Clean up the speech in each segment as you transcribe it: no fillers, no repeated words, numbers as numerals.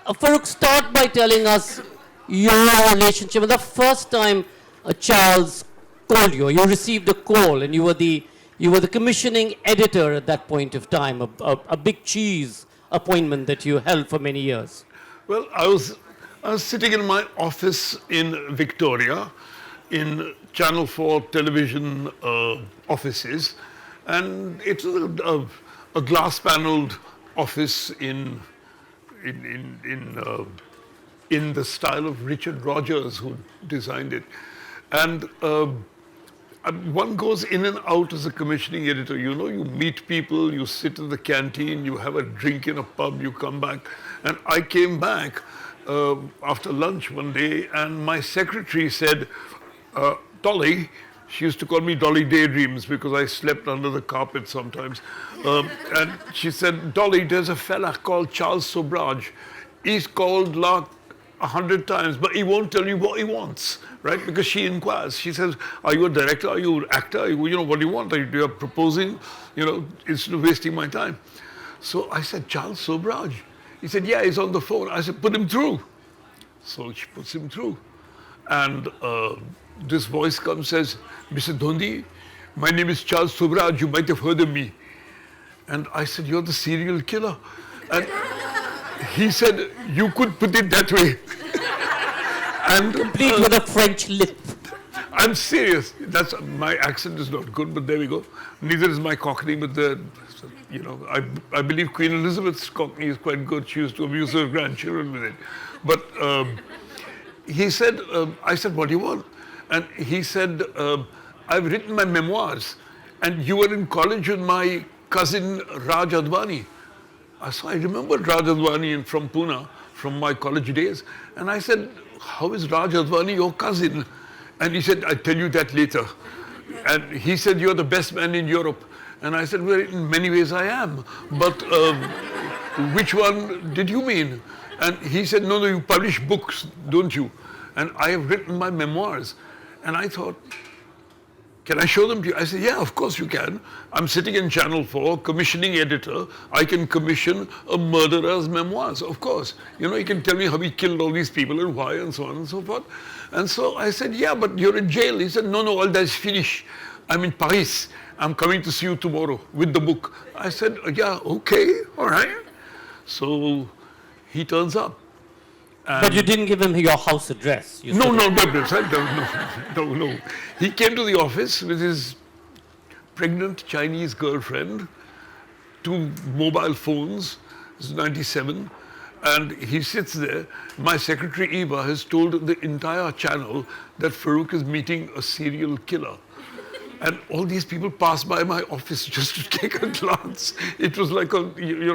Farrukh, start by telling us your relationship. The first time Charles called you, you received a call, and you were the commissioning editor at that point of time, a big cheese appointment that you held for many years. Well, I was sitting in my office in Victoria, in Channel 4 television offices, and it's a glass-paneled office in the style of Richard Rogers, who designed it. And one goes in and out as a commissioning editor. You know, you meet people, you sit in the canteen, you have a drink in a pub, you come back. And I came back after lunch one day, and my secretary said, Dolly, she used to call me Dolly Daydreams because I slept under the carpet sometimes. And she said, Dolly, there's a fella called Charles Sobhraj. He's called like 100 times, but he won't tell you what he wants, right? Because she inquires. She says, are you a director? Are you an actor? You know, what do you want? Are you proposing? You know, instead of wasting my time. So I said, Charles Sobhraj. He said, yeah, he's on the phone. I said, put him through. So she puts him through. And this voice comes, says, Mr. Dhondy, my name is Charles Sobhraj. You might have heard of me. And I said, you're the serial killer. And he said, you could put it that way. And complete with a French lip. I'm serious. My accent is not good, but there we go. Neither is my Cockney, but you know, I believe Queen Elizabeth's Cockney is quite good. She used to amuse her grandchildren with it. But he said, I said, what do you want? And he said, I've written my memoirs, and you were in college with my cousin Raj Advani. So I remembered Raj Advani from Pune, from my college days. And I said, how is Raj Advani your cousin? And he said, I'll tell you that later. And he said, you're the best man in Europe. And I said, well, in many ways I am. But which one did you mean? And he said, no, you publish books, don't you? And I have written my memoirs. And I thought, can I show them to you? I said, yeah, of course you can. I'm sitting in Channel 4, commissioning editor. I can commission a murderer's memoirs, of course. You know, he can tell me how he killed all these people and why and so on and so forth. And so I said, yeah, but you're in jail. He said, no, all that's finished. I'm in Paris. I'm coming to see you tomorrow with the book. I said, yeah, okay, all right. So he turns up. But you didn't give him your house address. No. He came to the office with his pregnant Chinese girlfriend, 2 mobile phones, this is 97, and he sits there. My secretary Eva has told the entire channel that Farrukh is meeting a serial killer. And all these people pass by my office just to take a glance. It was like a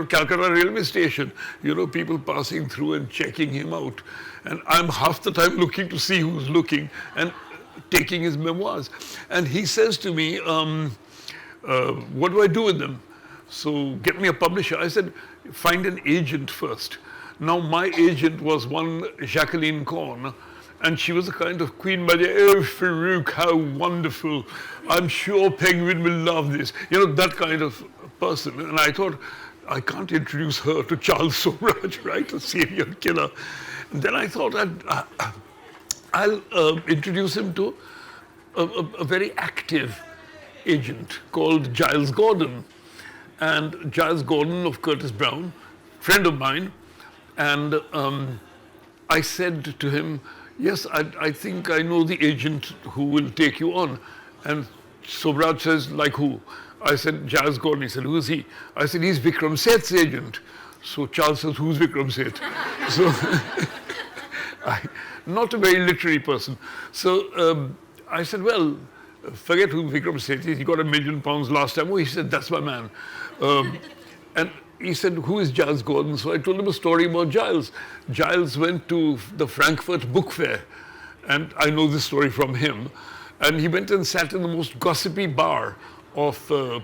Calcutta railway station, you know, people passing through and checking him out. And I'm half the time looking to see who's looking and taking his memoirs. And he says to me, what do I do with them? So get me a publisher. I said, find an agent first. Now my agent was one Jacqueline Korn. And she was a kind of Queen Mother. Oh, Farrukh, how wonderful. I'm sure Penguin will love this. You know, that kind of person. And I thought, I can't introduce her to Charles Sobhraj, right? A serial killer. And then I thought I'll introduce him to a very active agent called Giles Gordon. And Giles Gordon of Curtis Brown, friend of mine. And I said to him, yes, I think I know the agent who will take you on. And Sobhraj says, like who? I said, Giles Gordon. He said, who is he? I said, he's Vikram Seth's agent. So Charles says, who's Vikram Seth? So, not a very literary person. So I said, well, forget who Vikram Seth is. He got £1 million last time. Oh, he said, that's my man. And he said, who is Giles Gordon? So I told him a story about Giles. Giles went to the Frankfurt Book Fair, and I know this story from him. And he went and sat in the most gossipy bar of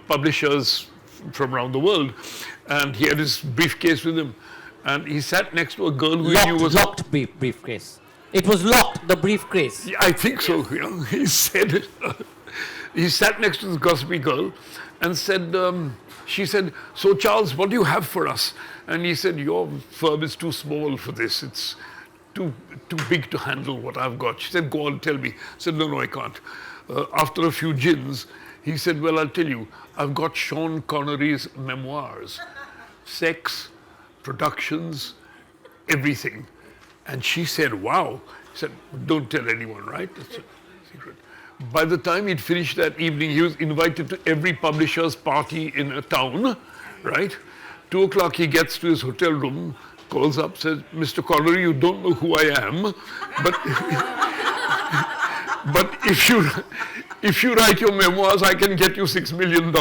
publishers from around the world. And he had his briefcase with him. And he sat next to a girl who he knew was... Locked briefcase. It was locked, the briefcase. Yeah, I think so. You know, he said it. He sat next to this gossipy girl, and said, she said, so Charles, what do you have for us? And he said, your firm is too small for this. It's too big to handle what I've got. She said, go on, tell me. I said, no, I can't. After a few gins, he said, well, I'll tell you, I've got Sean Connery's memoirs, sex, productions, everything. And she said, wow. He said, don't tell anyone, right? It's a secret. By the time he'd finished that evening, he was invited to every publisher's party in a town, right? 2 o'clock, he gets to his hotel room, calls up, says, Mr. Connery, you don't know who I am, but, but if you write your memoirs, I can get you $6 million.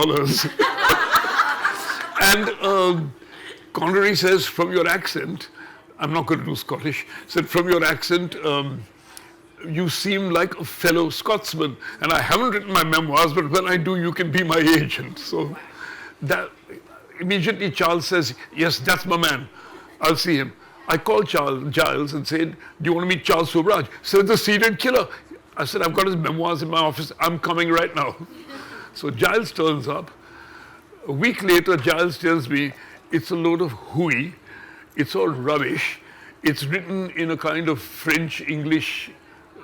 And Connery says, from your accent, I'm not going to do Scottish, said, from your accent, you seem like a fellow Scotsman. And I haven't written my memoirs, but when I do, you can be my agent. So that immediately Charles says, yes, that's my man. I'll see him. I called Giles and said, do you want to meet Charles Sobhraj? So the serial killer. I said, I've got his memoirs in my office. I'm coming right now. So Giles turns up. A week later, Giles tells me, it's a load of hooey. It's all rubbish. It's written in a kind of French-English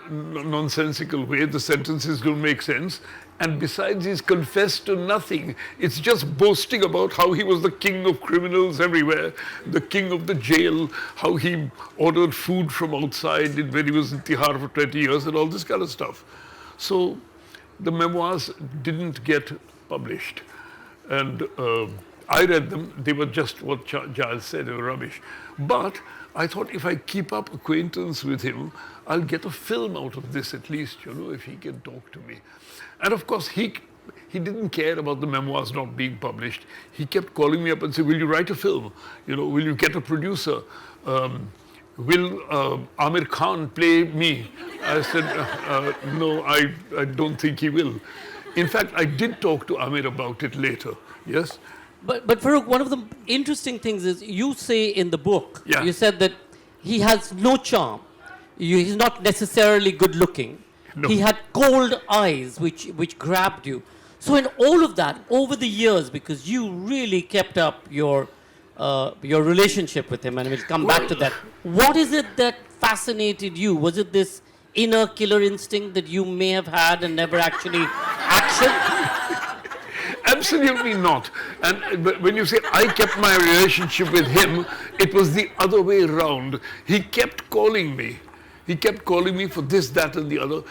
nonsensical way. The sentences don't make sense. And besides, he's confessed to nothing. It's just boasting about how he was the king of criminals everywhere, the king of the jail, how he ordered food from outside when he was in Tihar for 20 years and all this kind of stuff. So the memoirs didn't get published. And I read them. They were just what Giles said, they were rubbish. But I thought if I keep up acquaintance with him, I'll get a film out of this at least, you know, if he can talk to me. And of course, he didn't care about the memoirs not being published. He kept calling me up and saying, will you write a film? You know, will you get a producer? Will Amir Khan play me? I said, no, I don't think he will. In fact, I did talk to Amir about it later, yes? But Farrukh, one of the interesting things is you say in the book, yeah. You said that he has no charm. He's not necessarily good looking. No. He had cold eyes which grabbed you. So in all of that, over the years, because you really kept up your relationship with him, and we'll come back to that. What is it that fascinated you? Was it this inner killer instinct that you may have had and never actually actioned? Absolutely not. And when you say I kept my relationship with him, it was the other way around. He kept calling me. He kept calling me for this, that, and the other.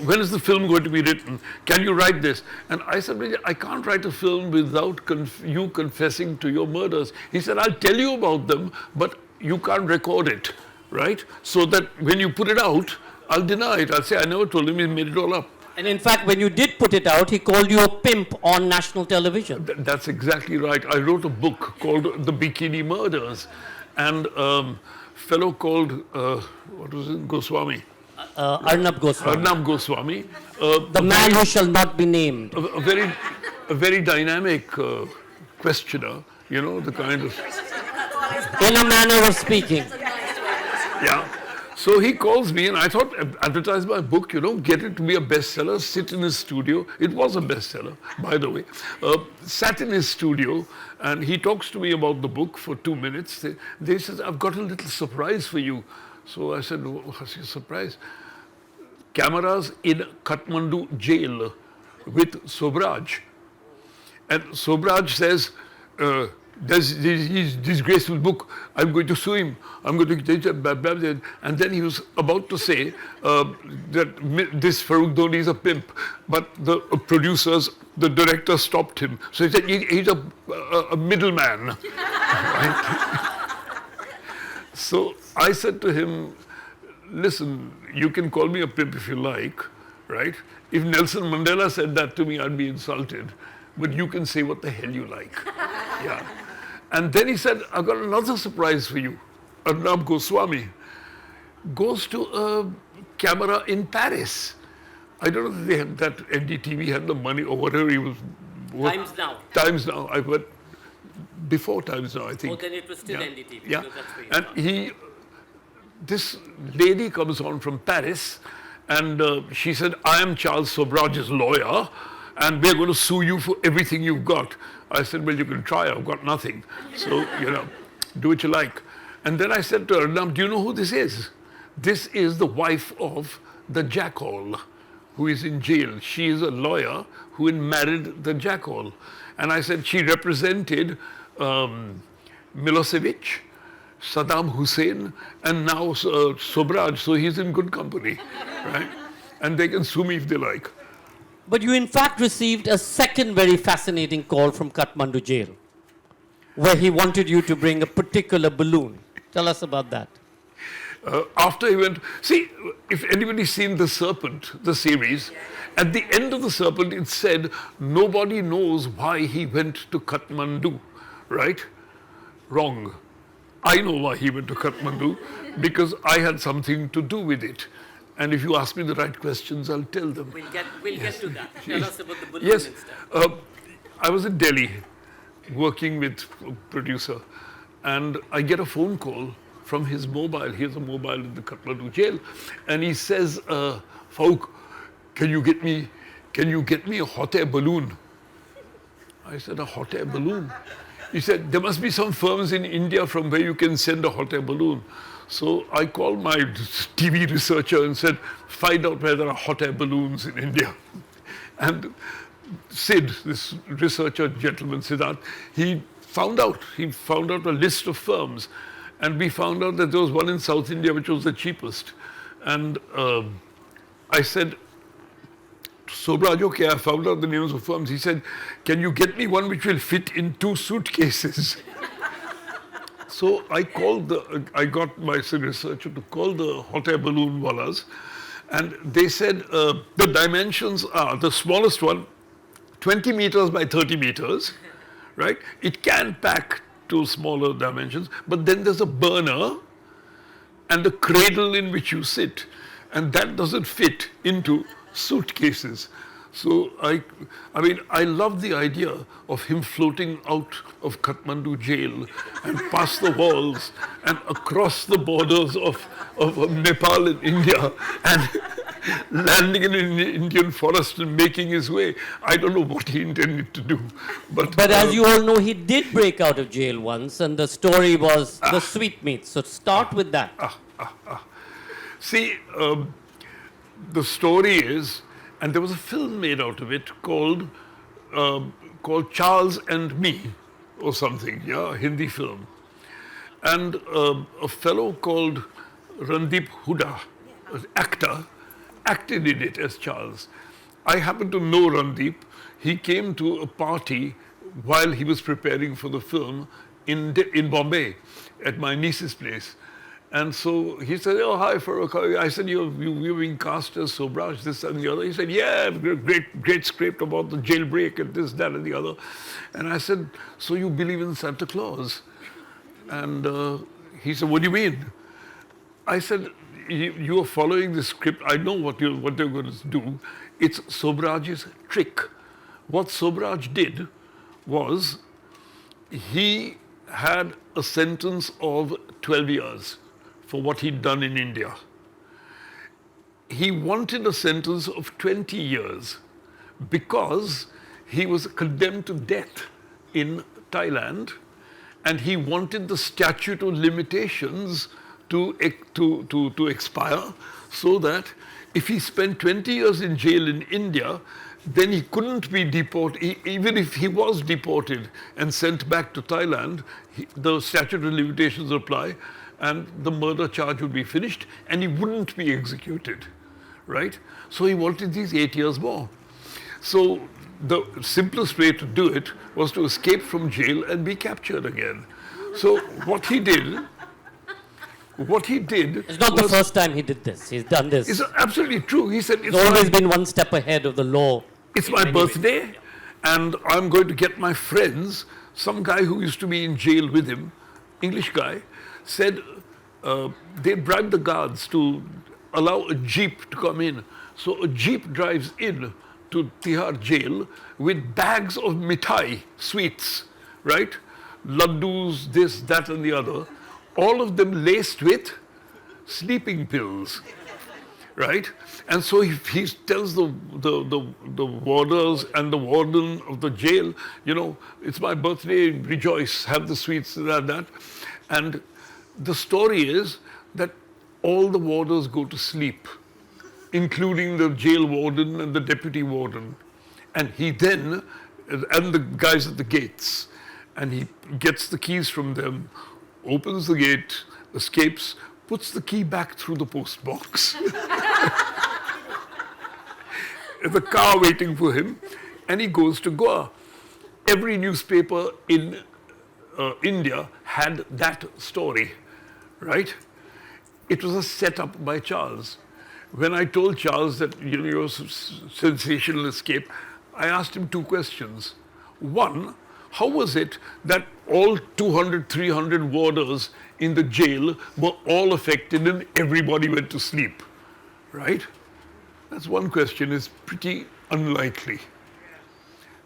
When is the film going to be written? Can you write this? And I said, I can't write a film without you confessing to your murders. He said, I'll tell you about them, but you can't record it, right? So that when you put it out, I'll deny it. I'll say, I never told him, he made it all up. And in fact, when you did put it out, he called you a pimp on national television. That's exactly right. I wrote a book called The Bikini Murders. And fellow called, what was it, Goswami? Arnab Goswami. Arnab Goswami. The man who shall not be named. A very dynamic questioner, you know, the kind of... In a manner of speaking. Yeah. So he calls me, and I thought, advertise my book, you know, get it to be a bestseller, sit in his studio. It was a bestseller, by the way. Sat in his studio, and he talks to me about the book for 2 minutes. They says, I've got a little surprise for you. So I said, what's your surprise? Cameras in Kathmandu jail with Sobhraj. And Sobhraj says, there's his disgraceful book, I'm going to sue him, I'm going to take it, and then he was about to say that this Farrukh Dhondy is a pimp, but the producers, the director stopped him. So he said, he's a middleman. Right? So I said to him, listen, you can call me a pimp if you like, right? If Nelson Mandela said that to me, I'd be insulted. But you can say what the hell you like. Yeah. And then he said, I've got another surprise for you. Arnab Goswami goes to a camera in Paris. I don't know if they had that NDTV had the money or whatever he was. Times Now. Times Now. I went before Times Now, I think. Oh, then it was still NDTV. Yeah. That's And this lady comes on from Paris, and she said, I am Charles Sobhraj's lawyer, and we're going to sue you for everything you've got. I said, well, you can try. I've got nothing. So, do what you like. And then I said to her, now, do you know who this is? This is the wife of the jackal who is in jail. She is a lawyer who married the jackal. And I said she represented Milosevic, Saddam Hussein, and now Sobhraj. So he's in good company, right? And they can sue me if they like. But you in fact received a second very fascinating call from Kathmandu jail, where he wanted you to bring a particular balloon. Tell us about that. After he went, see, if anybody's seen The Serpent, the series, at the end of The Serpent it said, nobody knows why he went to Kathmandu, right? Wrong. I know why he went to Kathmandu, because I had something to do with it. And if you ask me the right questions, I'll tell them. We'll get to that. Tell us about the balloon Yes, instead. I was in Delhi working with a producer, and I get a phone call from his mobile. He has a mobile in the Kathmandu jail, and he says, Farrukh, can you get me a hot air balloon? I said, a hot air balloon? He said, there must be some firms in India from where you can send a hot air balloon. So I called my TV researcher and said, find out where there are hot air balloons in India. And Sid, this researcher gentleman, Siddharth, he found out a list of firms. And we found out that there was one in South India which was the cheapest. And I said, Sobhraj, okay, I found out the names of firms. He said, can you get me one which will fit in 2 suitcases? So I got my researcher to call the hot air balloon wallahs, and they said the dimensions are the smallest one, 20 meters by 30 meters, right? It can pack to smaller dimensions, but then there's a burner and the cradle in which you sit, and that doesn't fit into suitcases. So I love the idea of him floating out of Kathmandu jail and past the walls and across the borders of Nepal and India and landing in an Indian forest and making his way. I don't know what he intended to do. But as you all know, he did break out of jail once, and the story was the sweetmeats. So start with that. See, the story is, and there was a film made out of it called Charles and Me, or something, a Hindi film. And a fellow called Randeep Hooda, an actor, acted in it as Charles. I happen to know Randeep. He came to a party while he was preparing for the film in Bombay at my niece's place. And so he said, oh, hi, Farrukh. I said, you're being cast as Sobhraj, this and the other. He said, yeah, great script about the jailbreak and this, that, and the other. And I said, so you believe in Santa Claus? And he said, what do you mean? I said, you are following the script. I know what they're going to do. It's Sobhraj's trick. What Sobhraj did was he had a sentence of 12 years for what he'd done in India. He wanted a sentence of 20 years because he was condemned to death in Thailand, and he wanted the statute of limitations to expire, so that if he spent 20 years in jail in India, then he couldn't be deported. Even if he was deported and sent back to Thailand, the statute of limitations apply, and the murder charge would be finished, and he wouldn't be executed, right? So he wanted these 8 years more. So the simplest way to do it was to escape from jail and be captured again. So what he did. It's not the first time he did this. He's done this. It's absolutely true. He said, he's always been one step ahead of the law. It's my birthday, and I'm going to get my friends. Some guy who used to be in jail with him, English guy, said they bribed the guards to allow a jeep to come in. So a jeep drives in to Tihar jail with bags of mithai, sweets, right? Laddus, this, that, and the other. All of them laced with sleeping pills, right? And so he tells the warders and the warden of the jail, you know, it's my birthday, rejoice, have the sweets, that. And the story is that all the warders go to sleep, including the jail warden and the deputy warden. And he then, and the guys at the gates, and he gets the keys from them, opens the gate, escapes, puts the key back through the post box. There's a car waiting for him, and he goes to Goa. Every newspaper in India had that story, right? It was a setup by Charles. When I told Charles that, you know, your sensational escape, I asked him two questions. One, how was it that all 200, 300 warders in the jail were all affected and everybody went to sleep, right? That's one question, it's pretty unlikely.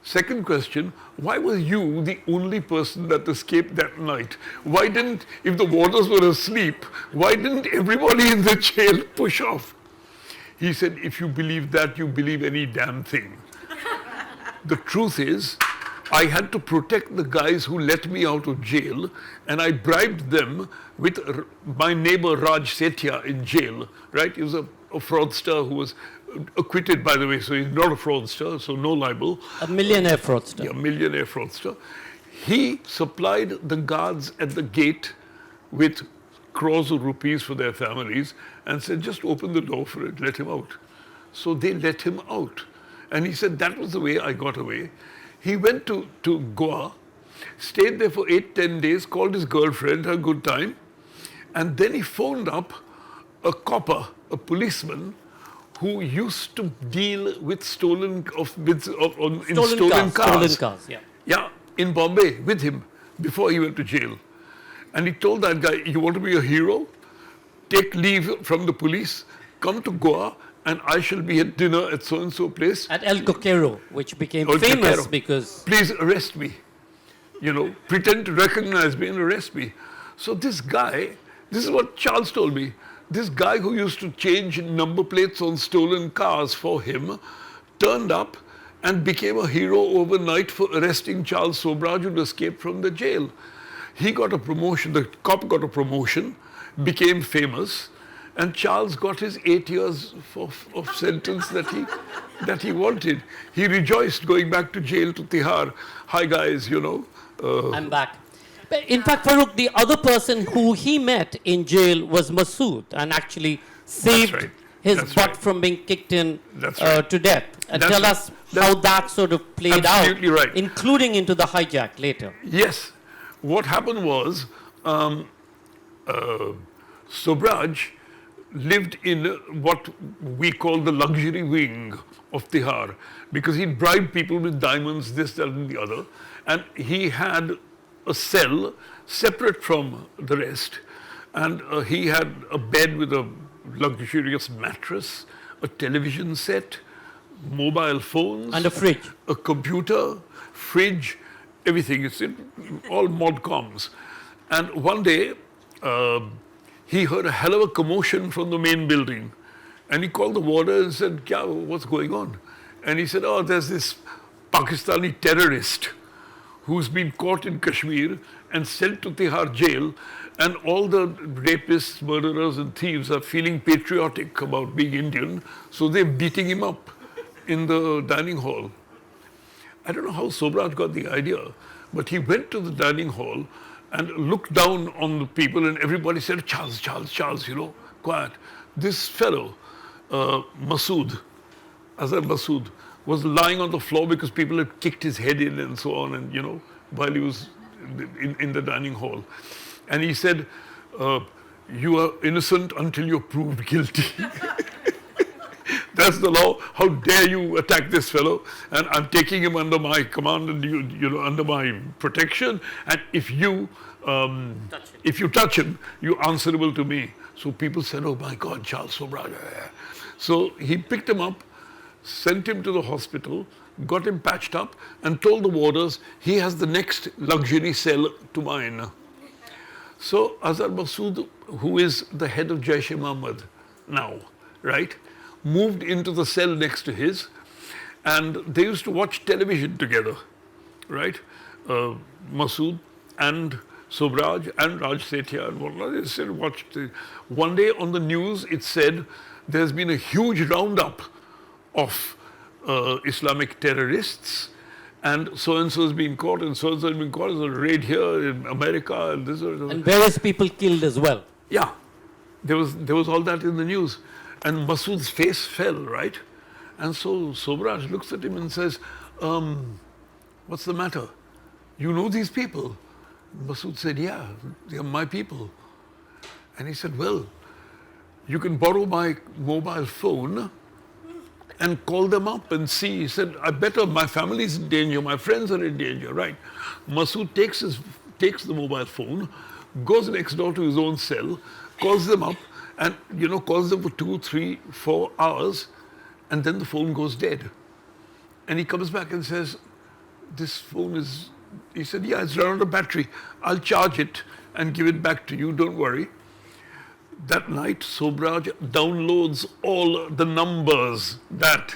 Second question, why were you the only person that escaped that night? Why didn't, if the warders were asleep, why didn't everybody in the jail push off? He said, if you believe that, you believe any damn thing. The truth is, I had to protect the guys who let me out of jail, and I bribed them with my neighbor Raj Sethia in jail, right? He was a fraudster who was acquitted, by the way, so he's not a fraudster, so no libel. A millionaire fraudster. Yeah, millionaire fraudster. He supplied the guards at the gate with crores of rupees for their families and said, just open the door for it, let him out. So they let him out. And he said, that was the way I got away. He went to Goa, stayed there for 8-10 days, called his girlfriend, had a good time, and then he phoned up a copper, a policeman, who used to deal with stolen cars. Stolen cars, yeah. Yeah, in Bombay with him before he went to jail. And he told that guy, you want to be a hero? Take leave from the police, come to Goa, and I shall be at dinner at so-and-so place. At El Coquero, which became El famous Coquero. because... Please arrest me. You know, pretend to recognize me and arrest me. So this guy, this is what Charles told me, this guy who used to change number plates on stolen cars for him turned up and became a hero overnight for arresting Charles Sobhraj, who escaped from the jail. He got a promotion, the cop got a promotion, became famous, and Charles got his 8 years of sentence that he wanted. He rejoiced going back to jail to Tihar. Hi guys, you know. I'm back. In fact, Farrukh, the other person who he met in jail was Masood and actually saved his butt from being kicked in to death. And tell us how that sort of played out, including into the hijack later. Yes. What happened was, Sobhraj lived in what we call the luxury wing of Tihar, because he bribed people with diamonds, this, that, and the other. And he had a cell separate from the rest. And he had a bed with a luxurious mattress, a television set, mobile phones. And a fridge. A computer, fridge, everything. It's all modcoms. And one day, he heard a hell of a commotion from the main building. And he called the warder and said, Kya, what's going on? And he said, oh, there's this Pakistani terrorist who's been caught in Kashmir and sent to Tihar jail, and all the rapists, murderers and thieves are feeling patriotic about being Indian, so they're beating him up in the dining hall. I don't know how Sobhraj got the idea, but he went to the dining hall and looked down on the people, and everybody said, Charles, Charles, Charles, you know, quiet. This fellow, Masood, Azhar Masood, was lying on the floor because people had kicked his head in and so on, and, you know, while he was in the dining hall. And he said, you are innocent until you're proved guilty. That's the law. How dare you attack this fellow? And I'm taking him under my command and you know, under my protection. And if you touch him, you're answerable to me. So people said, oh my God, Charles Sobhraj. So he picked him up, sent him to the hospital, got him patched up, and told the warders, he has the next luxury cell to mine. So Azhar Masood, who is the head of Jaish-e-Mohammed now, right, moved into the cell next to his, and they used to watch television together, right? Masood and Sobhraj and Raj Sethia and whatnot, they still watched. One day on the news, it said there's been a huge roundup of Islamic terrorists, and so has been caught, and so has been caught. There's a raid here in America, and this. And various people killed as well. Yeah, there was all that in the news, and Masood's face fell, right? And so Sobhraj looks at him and says, "What's the matter? You know these people?" Masood said, "Yeah, they are my people." And he said, "Well, you can borrow my mobile phone and call them up and see." He said, "I better, my family's in danger, my friends are in danger," right? Masood takes the mobile phone, goes next door to his own cell, calls them up, and calls them for 2, 3, 4 hours, and then the phone goes dead. And he comes back and says, "This phone is," he said, "Yeah, it's run out of battery. I'll charge it and give it back to you, don't worry." That night, Sobhraj downloads all the numbers that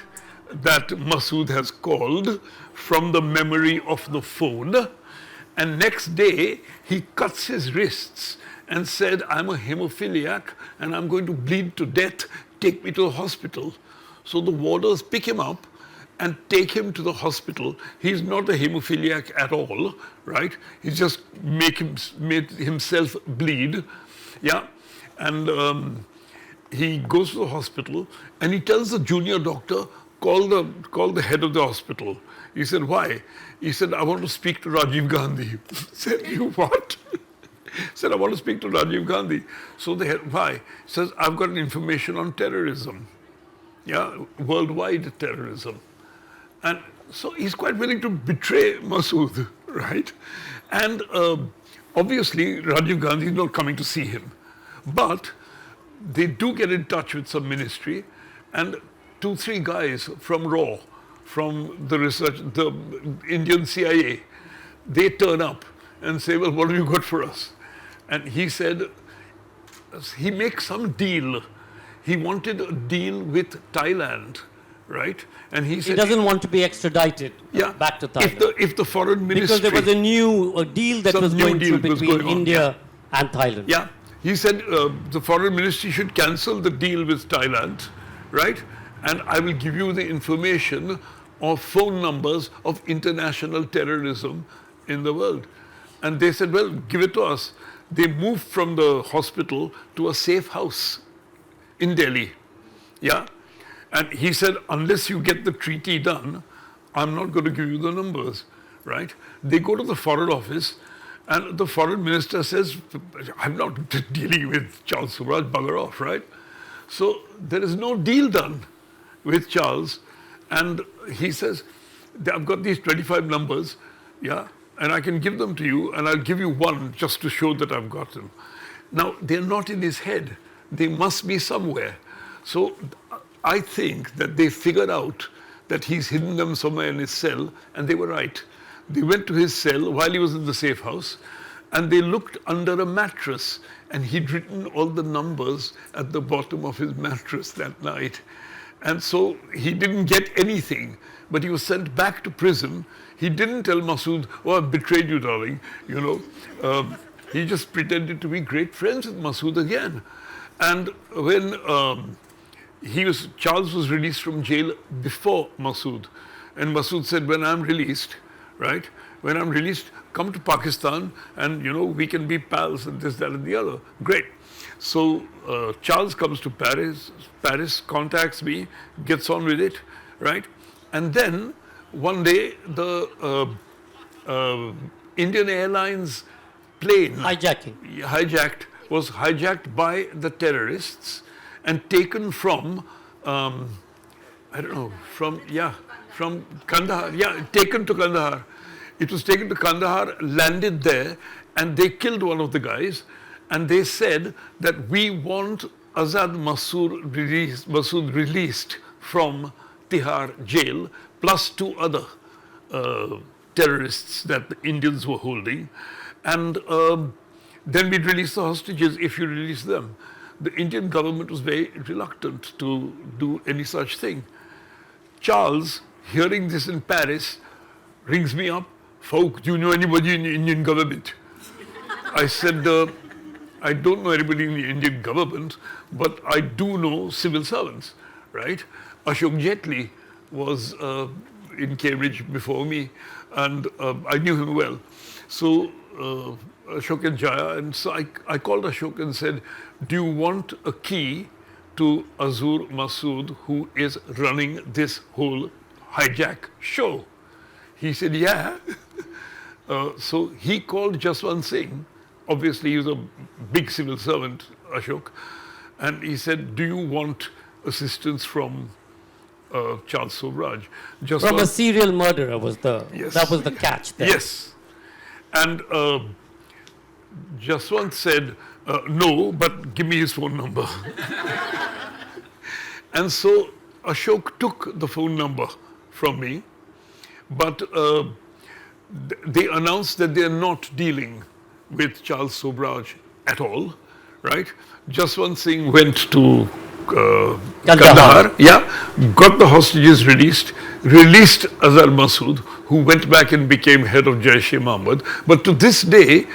Masood has called from the memory of the phone. And next day, he cuts his wrists and said, "I'm a hemophiliac and I'm going to bleed to death. Take me to the hospital." So the warders pick him up and take him to the hospital. He's not a hemophiliac at all, right? He just made himself bleed. Yeah. And he goes to the hospital and he tells the junior doctor, call the head of the hospital. He said, "Why?" He said, "I want to speak to Rajiv Gandhi." Said, "You what?" Said, "I want to speak to Rajiv Gandhi." So the head, "Why?" He says, "I've got information on terrorism. Yeah, worldwide terrorism." And so he's quite willing to betray Masood, right? And obviously Rajiv Gandhi is not coming to see him. But they do get in touch with some ministry, and 2, 3 guys from RAW, from the Indian CIA, they turn up and say, "Well, what have you got for us?" And he said, he makes some deal. He wanted a deal with Thailand, right? And he said he doesn't want to be extradited back to Thailand. If the foreign ministry, because there was a deal that was going through between India and Thailand. Yeah. He said the foreign ministry should cancel the deal with Thailand, right? And I will give you the information of phone numbers of international terrorism in the world. And they said, "Well, give it to us." They moved from the hospital to a safe house in Delhi. Yeah. And he said, "Unless you get the treaty done, I'm not going to give you the numbers," right? They go to the foreign office. And the foreign minister says, "I'm not dealing with Charles Sobhraj, bugger off," right? So there is no deal done with Charles. And he says, "I've got these 25 numbers, yeah, and I can give them to you, and I'll give you one just to show that I've got them." Now, they're not in his head. They must be somewhere. So I think that they figured out that he's hidden them somewhere in his cell, and they were right. They went to his cell while he was in the safe house, and they looked under a mattress, and he'd written all the numbers at the bottom of his mattress that night. And so he didn't get anything, but he was sent back to prison. He didn't tell Masood, "Oh, I've betrayed you, darling," He just pretended to be great friends with Masood again. And when Charles was released from jail before Masood, and Masood said, "When I'm released, right? When I'm released, come to Pakistan and, we can be pals and this, that, and the other." Great. So Charles comes to Paris. Paris contacts me, gets on with it, right? And then one day the Indian Airlines plane was hijacked by the terrorists and taken from, from Kandahar. Yeah, taken to Kandahar. It was taken to Kandahar, landed there, and they killed one of the guys. And they said that we want Azad Masood released from Tihar jail, plus 2 other terrorists that the Indians were holding. And then we'd release the hostages if you release them. the Indian government was very reluctant to do any such thing. Charles, hearing this in Paris, rings me up. Farrukh, do you know anybody in the Indian government? I said, I don't know anybody in the Indian government, but I do know civil servants, right? Ashok Jetli was in Cambridge before me, and I knew him well. So Ashok and Jaya, and so I called Ashok and said, do you want a key to Azur Masood, who is running this whole hijack show? He said, yeah. So he called Jaswant Singh. Obviously, he was a big civil servant, Ashok. And he said, do you want assistance from Charles Sobhraj? From a serial murderer was Yes. that was the catch there. Yes. And Jaswant said, no, but give me his phone number. And so Ashok took the phone number from me, but they announced that they are not dealing with Charles Sobhraj at all, right? Jaswant Singh went to Kandahar, got the hostages released Azhar Masood, who went back and became head of Jaish-e-Mohammed. But to this day,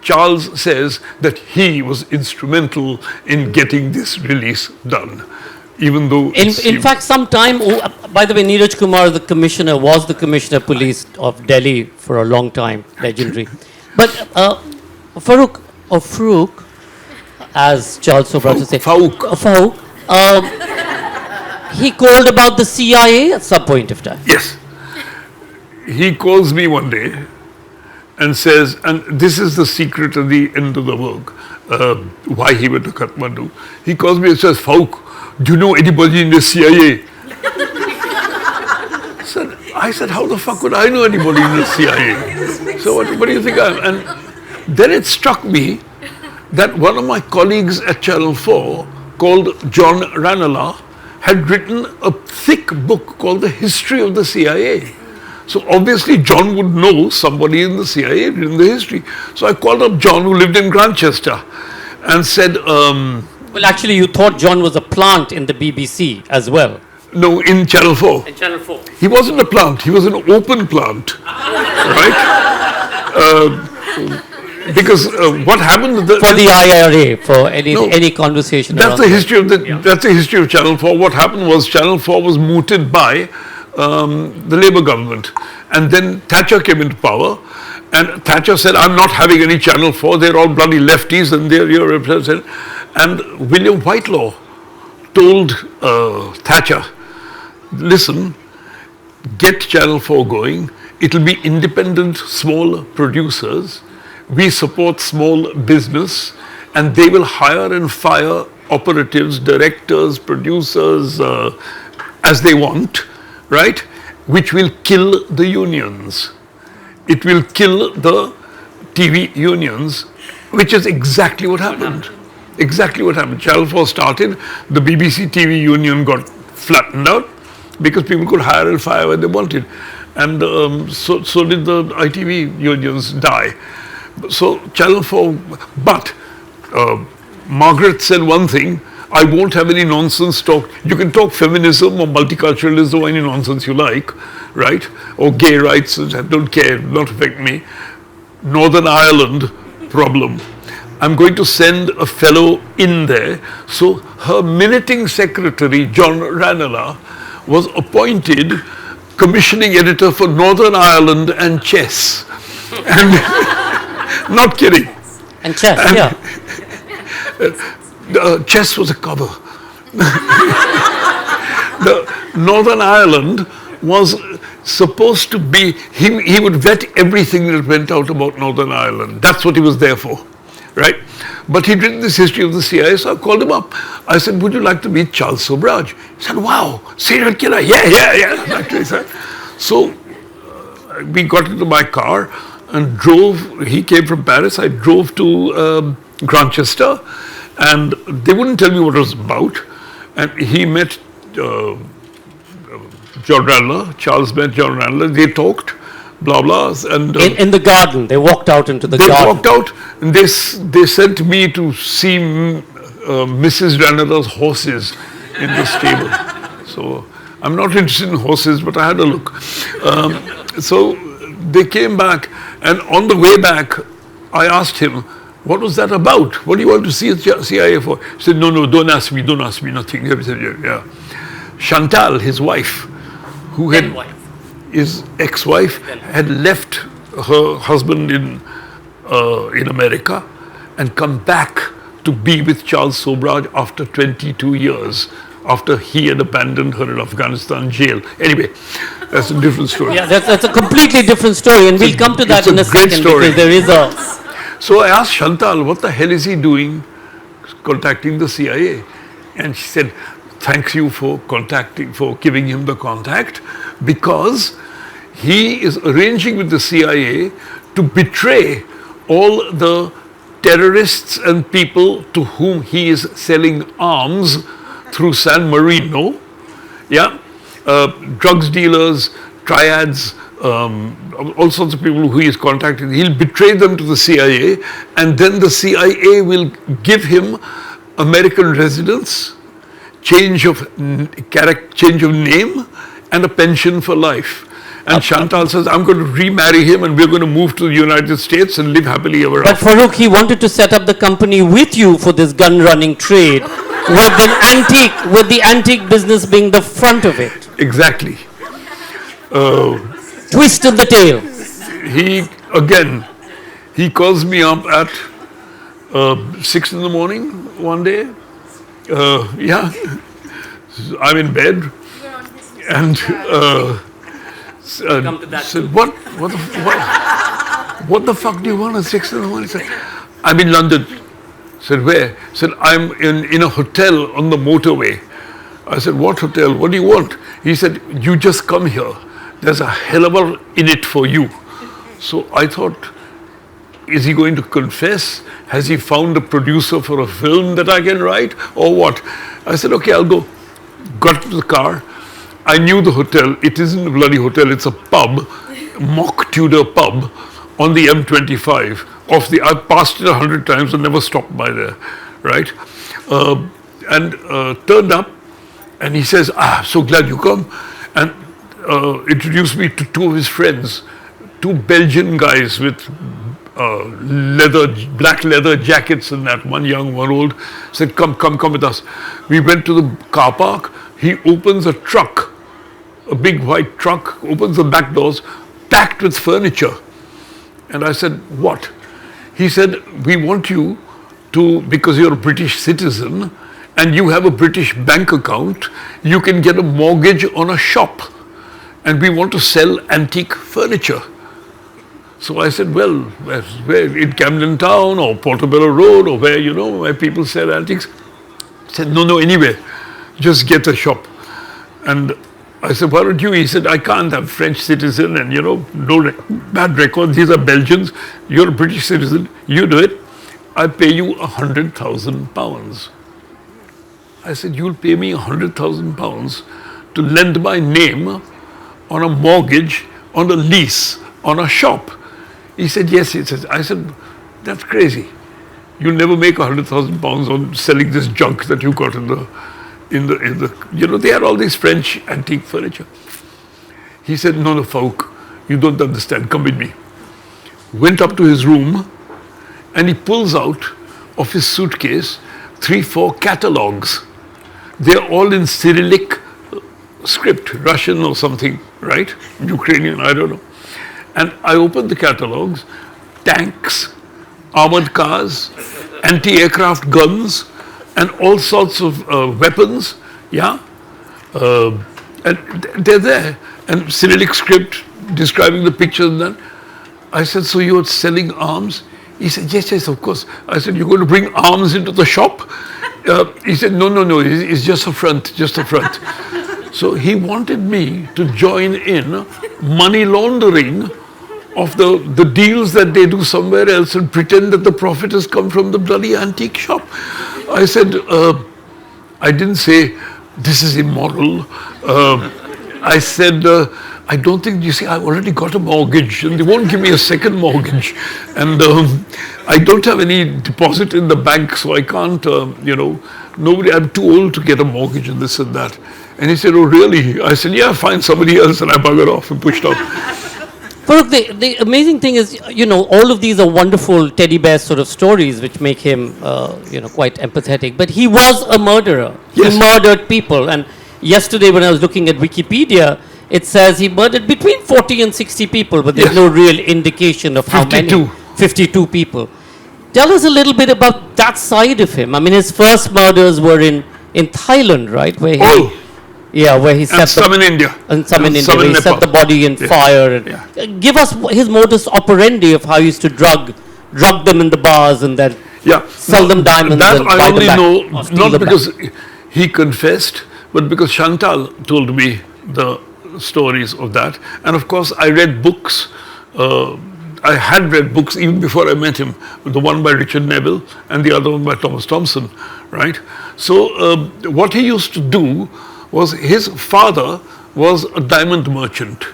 Charles says that he was instrumental in getting this release done, even though in fact, sometime, by the way, Neeraj Kumar, was the commissioner of police of Delhi for a long time, legendary. But Farrukh, as Charles Sobhraj would say, Farrukh, he called about the CIA at some point of time. Yes. He calls me one day and says, and this is the secret at the end of the work, why he went to Kathmandu. He calls me and says, Farrukh, do you know anybody in the CIA? I said, how the fuck would I know anybody in the CIA? So what do you think I am? And then it struck me that one of my colleagues at Channel 4 called John Ranelagh had written a thick book called The History of the CIA. So obviously John would know somebody in the CIA in the history. So I called up John, who lived in Grantchester, and said, well, actually, you thought John was a plant in the BBC as well. No, in Channel 4. In Channel 4. He wasn't a plant, he was an open plant, right? Because what happened... For the IRA, for any conversation that's the history of that's the history of Channel 4. What happened was Channel 4 was mooted by the Labour government. And then Thatcher came into power, and Thatcher said, I'm not having any Channel 4, they're all bloody lefties and they're your representative. And William Whitelaw told Thatcher, listen, get Channel 4 going, it'll be independent, small producers, we support small business, and they will hire and fire operatives, directors, producers, as they want, right? Which will kill the unions. It will kill the TV unions, which is exactly what happened. Exactly what happened. Channel 4 started, the BBC TV union got flattened out because people could hire and fire when they wanted. And so did the ITV unions die. So Channel 4, but Margaret said one thing, I won't have any nonsense talk. You can talk feminism or multiculturalism or any nonsense you like, right? Or gay rights, I don't care, not affect me. Northern Ireland problem. I'm going to send a fellow in there. So her minuting secretary, John Ranelagh, was appointed commissioning editor for Northern Ireland and chess. And not kidding. And chess, yeah. Chess was a cover. The Northern Ireland was supposed to be, he would vet everything that went out about Northern Ireland. That's what he was there for, right? But he'd written this history of the CIA, so I called him up. I said, would you like to meet Charles Sobhraj? He said, wow, serial killer, yeah. Actually, so we got into my car and drove, he came from Paris, I drove to Grantchester, and they wouldn't tell me what it was about. And he met John Ranelagh, Charles met John Ranelagh, they talked, blah, blah. And in the garden, they walked out into the garden. They walked out, and they sent me to see Mrs. Ranada's horses in the stable. So I'm not interested in horses, but I had a look. So they came back, and on the way back, I asked him, what was that about? What do you want to see the CIA for? He said, no, don't ask me, nothing. He said, yeah. Chantal, his wife, who had, his ex-wife, had left her husband in America and come back to be with Charles Sobhraj after 22 years, after he had abandoned her in Afghanistan jail. Anyway, that's a different story. Yeah, that's a completely different story, and we'll come to that in a second, story. because there is a... So I asked Chantal, what the hell is he doing contacting the CIA? And she said, thanks you for giving him the contact, because he is arranging with the CIA to betray all the terrorists and people to whom he is selling arms through San Marino, drugs dealers, triads, all sorts of people who he is contacting. He'll betray them to the CIA, and then the CIA will give him American residence, change of name, and a pension for life. And Chantal says, I'm going to remarry him, and we're going to move to the United States and live happily ever after. But Farrukh, he wanted to set up the company with you for this gun running trade, with the antique business being the front of it. Exactly. Twist of the tail. He calls me up at 6 in the morning one day. I'm in bed, and said, what the fuck do you want at 6 in the morning? Said, I'm in London. Said, where? Said, I'm in a hotel on the motorway. I said, what hotel? What do you want? He said, you just come here. There's a hell of a in it for you. So I thought, is he going to confess? Has he found a producer for a film that I can write, or what? I said, okay, I'll go. Got to the car. I knew the hotel. It isn't a bloody hotel. It's a pub, mock Tudor pub on the M25. I've passed it 100 times and never stopped by there, right? Turned up, and he says, so glad you come, and introduced me to two of his friends, two Belgian guys with black leather jackets and that, one young, one old. Said, come with us. We went to the car park. He opens a truck, a big white truck, opens the back doors, packed with furniture. And I said, what? He said, we want you to, because you're a British citizen and you have a British bank account, you can get a mortgage on a shop, and we want to sell antique furniture. So I said, well, where in Camden Town or Portobello Road, or where people sell antiques? He said, no, anywhere. Just get a shop. And I said, why don't you? He said, I can't have French citizen and, no bad record. These are Belgians. You're a British citizen. You do it. I pay you £100,000. I said, you'll pay me £100,000 to lend my name on a mortgage, on a lease, on a shop. He said, yes. He says, I said, that's crazy. You'll never make £100,000 on selling this junk that you got in the they had all this French antique furniture. He said, no, Farrukh, you don't understand, come with me. Went up to his room, and he pulls out of his suitcase 3-4 catalogs. They're all in Cyrillic script, Russian or something, right? Ukrainian, I don't know. And I opened the catalogs, tanks, armored cars, anti-aircraft guns, and all sorts of weapons, and they're there. And Cyrillic script describing the pictures and that. I said, so you're selling arms? He said, yes, of course. I said, you're going to bring arms into the shop? He said, no, it's just a front. So he wanted me to join in money laundering of the deals that they do somewhere else and pretend that the profit has come from the bloody antique shop. I said, I didn't say, this is immoral. I said, I don't think, you see, I've already got a mortgage and they won't give me a second mortgage. And I don't have any deposit in the bank, so I can't, I'm too old to get a mortgage and this and that. And he said, oh, really? I said, yeah, find somebody else. And I buggered off and pushed off. Farrukh, the amazing thing is, all of these are wonderful teddy bear sort of stories which make him, quite empathetic. But he was a murderer. Yes. He murdered people. And yesterday when I was looking at Wikipedia, it says he murdered between 40 and 60 people, but there's Yes. no real indication of how 52. many. 52 people. Tell us a little bit about that side of him. I mean, his first murders were in Thailand, right? Where he, where he set And some in India. and some in India, some where in he set Nepal. the body in fire. And give us his modus operandi of how he used to drug them in the bars and then sell them diamonds That and I buy only them back, know, or steal not them because he confessed, but because Chantal told me the stories of that. And of course, I read books. I had read books even before I met him, the one by Richard Neville and the other one by Thomas Thompson, right? So what he used to do was, his father was a diamond merchant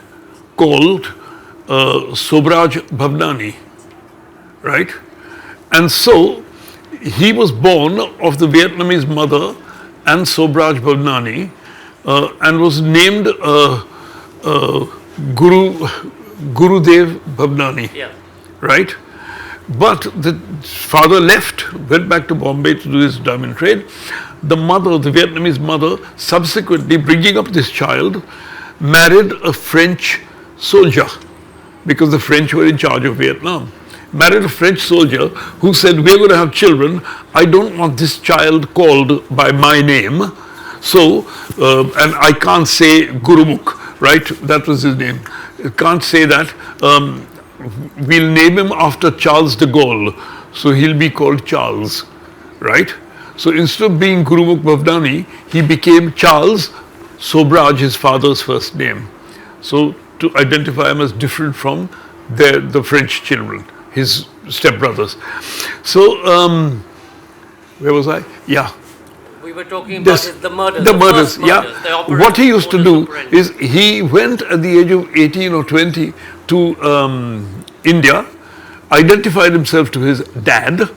called Sobhraj Bhavnani, right? And so he was born of the Vietnamese mother and Sobhraj Bhavnani, and was named Gurudev Bhavnani, right? But the father left, went back to Bombay to do his diamond trade. The mother, the Vietnamese mother, subsequently bringing up this child, married a French soldier, because the French were in charge of Vietnam. Married a French soldier who said, we're going to have children. I don't want this child called by my name. So, and I can't say Gurumukh, right? That was his name. I can't say that. We'll name him after Charles de Gaulle. So he'll be called Charles, right? So instead of being Gurumukh Bhavnani, he became Charles Sobhraj, his father's first name. So to identify him as different from the French children, his stepbrothers. So, where was I? Yeah. We were talking about the murders. The murders, first murders, the operandi, what he used to modus do operandi. is, he went at the age of 18 or 20 to India, identified himself to his dad,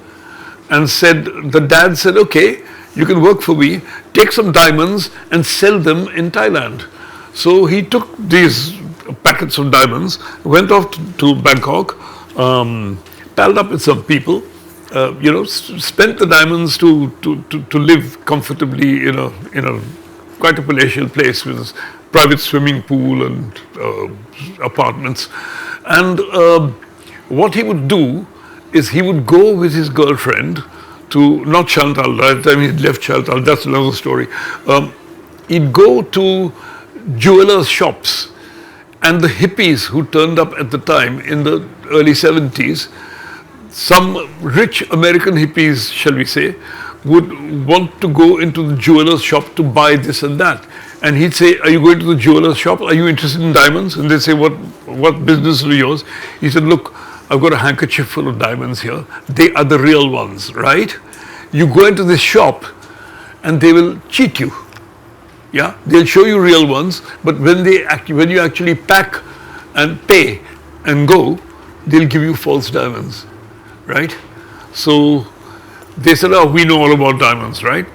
and said, the dad said, okay, you can work for me, take some diamonds and sell them in Thailand. So he took these packets of diamonds, went off to Bangkok, palled up with some people, spent the diamonds to live comfortably in a quite a palatial place with a private swimming pool and apartments. And what he would do is, he would go with his girlfriend to, not Chantal, right? I mean, he left Chantal, that's another story. He'd go to jewelers' shops, and the hippies who turned up at the time in the early 70s, some rich American hippies, shall we say, would want to go into the jeweler's shop to buy this and that. And he'd say, are you going to the jeweler's shop? Are you interested in diamonds? And they'd say, what business are yours? He said, look, I've got a handkerchief full of diamonds here. They are the real ones, right? You go into this shop and they will cheat you. Yeah, they'll show you real ones, but when you actually pack and pay and go, they'll give you false diamonds, right? So they said, oh, we know all about diamonds, right?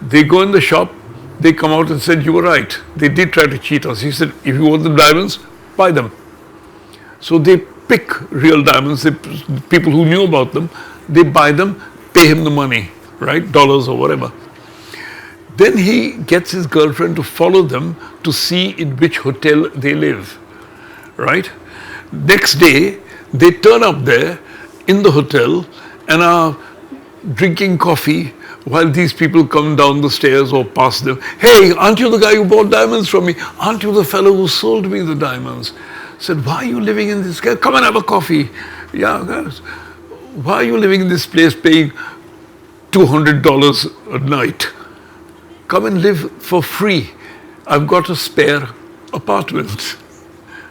They go in the shop, they come out and said, you were right. They did try to cheat us. He said, if you want the diamonds, buy them. So they pick real diamonds, people who knew about them, they buy them, pay him the money, right? Dollars or whatever. Then he gets his girlfriend to follow them to see in which hotel they live, right? Next day, they turn up there in the hotel and are drinking coffee while these people come down the stairs or past them. Hey, aren't you the guy who bought diamonds from me? Aren't you the fellow who sold me the diamonds? Said, why are you living in this? Come and have a coffee. Yeah, guys. Why are you living in this place paying $200 a night? Come and live for free. I've got a spare apartment,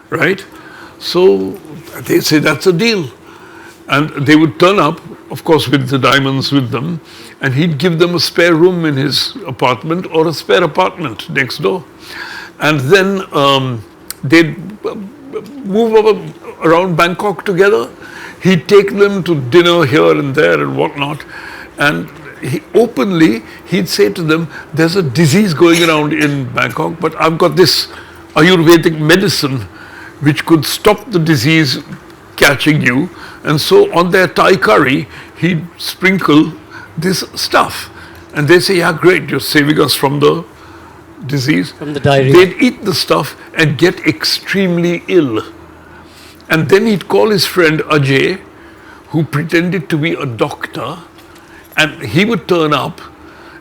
right? So they say that's a deal. And they would turn up, of course, with the diamonds with them, and he'd give them a spare room in his apartment or a spare apartment next door. And then they'd move around Bangkok together. He'd take them to dinner here and there and whatnot. And he'd say to them, there's a disease going around in Bangkok, but I've got this Ayurvedic medicine which could stop the disease catching you. And so on their Thai curry, he'd sprinkle this stuff. And they say, yeah, great, you're saving us from the disease. From the diarrhea. They'd eat the stuff and get extremely ill. And then he'd call his friend Ajay, who pretended to be a doctor, and he would turn up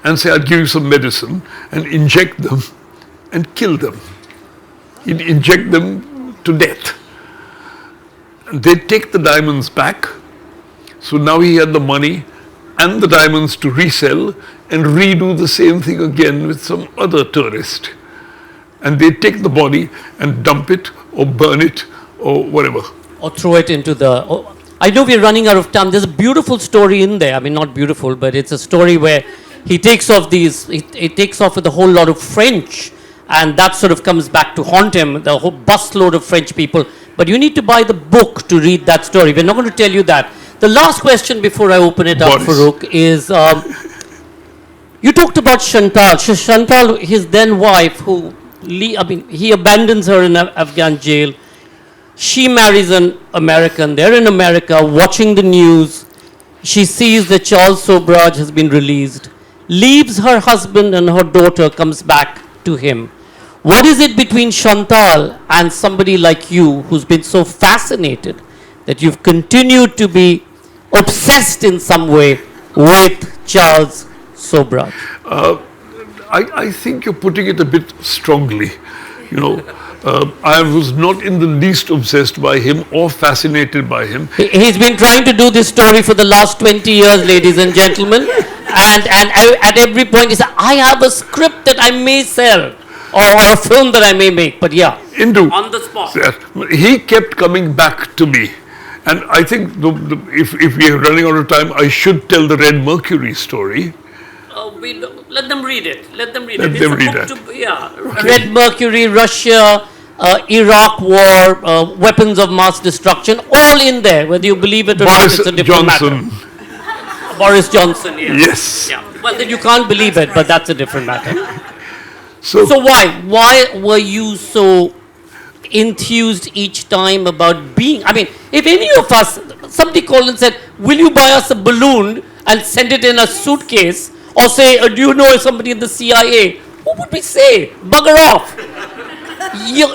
and say, I'll give you some medicine, and inject them and kill them. He'd inject them to death. And they'd take the diamonds back. So now he had the money and the diamonds to resell and redo the same thing again with some other tourist. And they'd take the body and dump it or burn it or whatever. Or throw it into the... Oh, I know we're running out of time. There's a beautiful story in there. I mean, not beautiful, but it's a story where he takes off these... He takes off with a whole lot of French, and that sort of comes back to haunt him, the whole busload of French people. But you need to buy the book to read that story. We're not going to tell you that. The last question before I open it up, Farrukh, is... you talked about Chantal. Chantal, his then wife, who... he abandons her in Afghan jail. She marries an American. They're in America watching the news. She sees that Charles Sobhraj has been released, leaves her husband and her daughter, comes back to him. What is it between Chantal and somebody like you who's been so fascinated that you've continued to be obsessed in some way with Charles Sobhraj? I think you're putting it a bit strongly. You know, I was not in the least obsessed by him or fascinated by him. He's been trying to do this story for the last 20 years, ladies and gentlemen. And at every point he said, I have a script that I may sell or a film that I may make. But yeah, on the spot. He kept coming back to me. And I think if we are running out of time, I should tell the Red Mercury story. Let them read it. Let them read it. Okay. Red Mercury, Russia, Iraq war, weapons of mass destruction, all in there, whether you believe it or not, it's a different matter. Boris Johnson, yes. Yeah. Well, then you can't believe it, but that's a different matter. So why? Why were you so enthused each time about being... I mean, if any of us, somebody called and said, will you buy us a balloon and send it in a suitcase? Or say, do you know somebody in the CIA? What would we say? Bugger off. You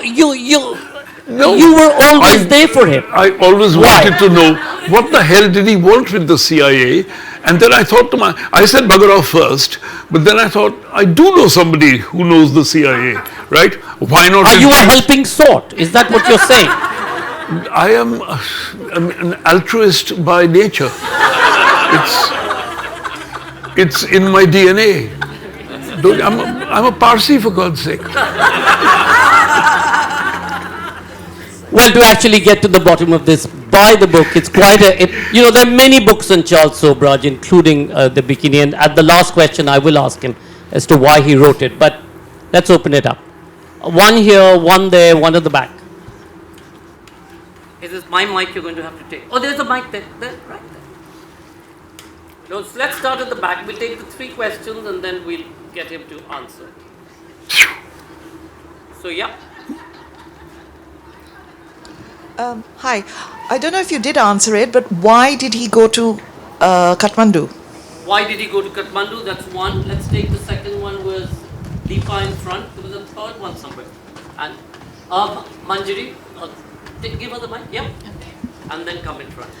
were always there for him. I always wanted to know, what the hell did he want with the CIA? And then I thought I said bugger off first, but then I thought, I do know somebody who knows the CIA, right? Why not? Are you a helping sort? Is that what you're saying? I am an altruist by nature. It's in my DNA. I'm a Parsi, for God's sake. Well, to actually get to the bottom of this, buy the book. It's quite there are many books on Charles Sobhraj, including The Bikini. And at the last question, I will ask him as to why he wrote it. But let's open it up. One here, one there, one at the back. Is this my mic you're going to have to take? Oh, there's a mic there, right there. No, so let's start at the back. We'll take the 3 questions and then we'll get him to answer. So, yeah. Hi. I don't know if you did answer it, but why did he go to Kathmandu? Why did he go to Kathmandu? That's one. Let's take the second one was Deepa in front. There was a third one somewhere. And Manjari, give her the mic. Yeah. And then come in front.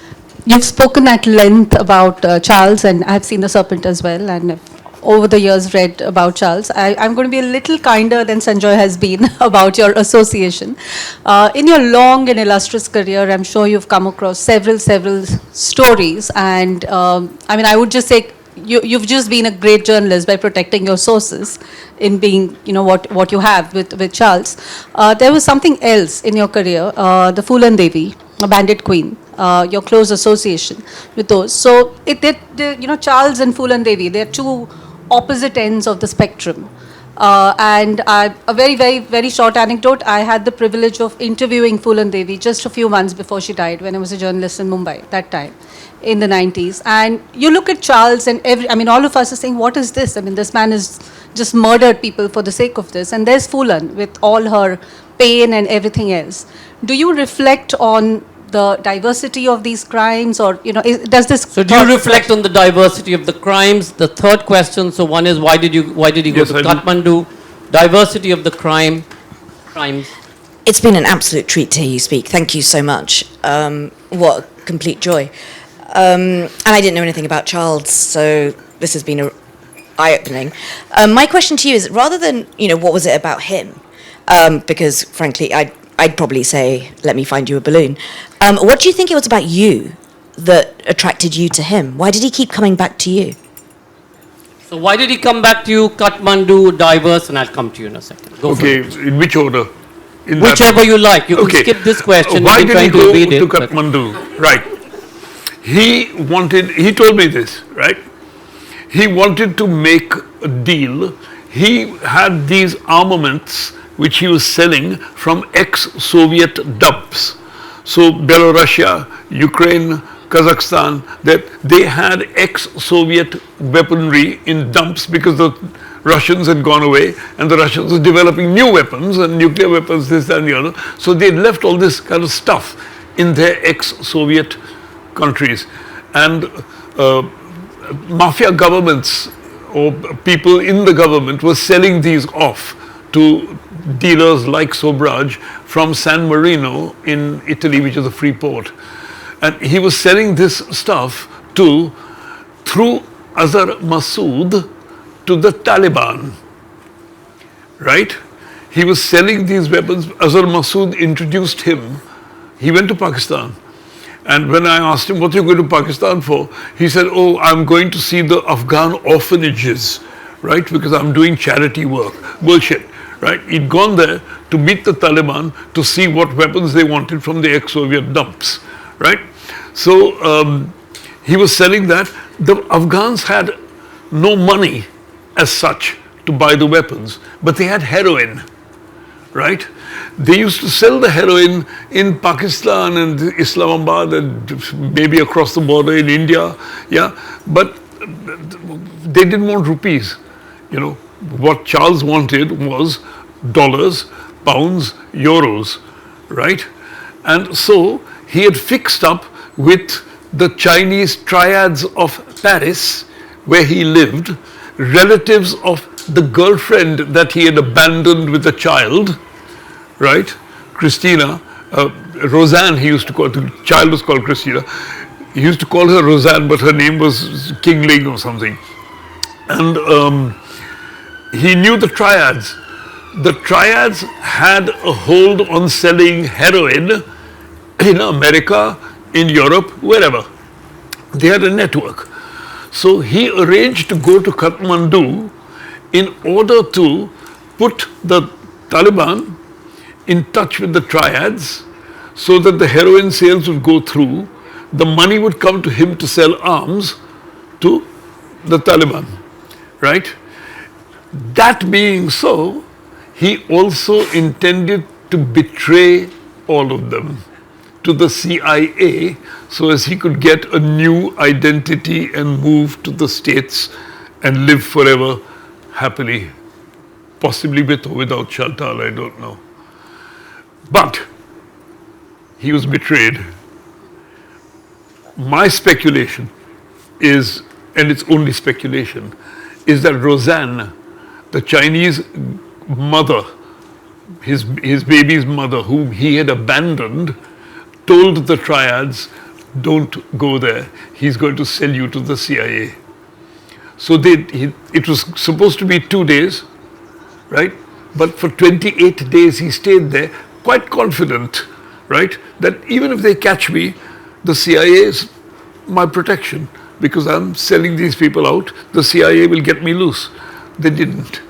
You've spoken at length about Charles, and I've seen The Serpent as well, and over the years read about Charles. I'm going to be a little kinder than Sanjoy has been about your association. In your long and illustrious career, I'm sure you've come across several stories, and I would just say you've just been a great journalist by protecting your sources in being, what you have with Charles. There was something else in your career, the Phulan Devi, a bandit queen. Your close association with those. So, Charles and Phulan Devi, they're two opposite ends of the spectrum. A very, very, very short anecdote. I had the privilege of interviewing Phulan Devi just a few months before she died, when I was a journalist in Mumbai that time, in the 90s. And you look at Charles and all of us are saying, what is this? I mean, this man has just murdered people for the sake of this. And there's Phulan with all her pain and everything else. Do you reflect on the diversity of these crimes, or does this? So do you reflect on the diversity of the crimes? The third question. So one is why did he go Yes, to I do. Kathmandu? Diversity of the crimes. It's been an absolute treat to hear you speak. Thank you so much. What a complete joy. And I didn't know anything about Charles, so this has been eye-opening. My question to you is, rather than what was it about him? Because frankly, I'd probably say, let me find you a balloon. What do you think it was about you that attracted you to him? Why did he keep coming back to you? So why did he come back to you? Kathmandu, diverse, and I'll come to you in a second. Go for Okay, it. in which order? In Whichever you like. You can Okay. skip this question. Why You can did he try go read to it, but- Kathmandu? Right. He told me this, right? He wanted to make a deal. He had these armaments which he was selling from ex-Soviet dumps. So Belarusia, Ukraine, Kazakhstan, that they had ex-Soviet weaponry in dumps because the Russians had gone away and the Russians were developing new weapons and nuclear weapons, this, that and the other. So they left all this kind of stuff in their ex-Soviet countries. And mafia governments or people in the government were selling these off to dealers like Sobhraj from San Marino in Italy, which is a free port. And he was selling this stuff through Azhar Masood to the Taliban, right? He was selling these weapons. Azhar Masood introduced him. He went to Pakistan. And when I asked him, what are you going to Pakistan for? He said, oh, I'm going to see the Afghan orphanages, right? Because I'm doing charity work. Bullshit, right? He'd gone there to meet the Taliban to see what weapons they wanted from the ex-Soviet dumps, right? So he was selling that. The Afghans had no money as such to buy the weapons, but they had heroin, right? They used to sell the heroin in Pakistan and Islamabad and maybe across the border in India, yeah, but they didn't want rupees, What Charles wanted was dollars, pounds, euros, right? And so he had fixed up with the Chinese triads of Paris, where he lived, relatives of the girlfriend that he had abandoned with a child, right? Christina, Roseanne he used to call, the child was called Christina. He used to call her Roseanne, but her name was King Ling or something. And he knew the triads. The triads had a hold on selling heroin in America, in Europe, wherever. They had a network. So he arranged to go to Kathmandu in order to put the Taliban in touch with the triads so that the heroin sales would go through. The money would come to him to sell arms to the Taliban, right? That being so, he also intended to betray all of them to the CIA so as he could get a new identity and move to the States and live forever happily, possibly with or without Chantal, I don't know. But he was betrayed. My speculation is, and it's only speculation, is that Roseanne, the Chinese mother, his baby's mother, whom he had abandoned, told the triads, don't go there. He's going to sell you to the CIA. So it was supposed to be 2 days, right? But for 28 days he stayed there, quite confident, right? That even if they catch me, the CIA is my protection because I'm selling these people out. The CIA will get me loose. They didn't.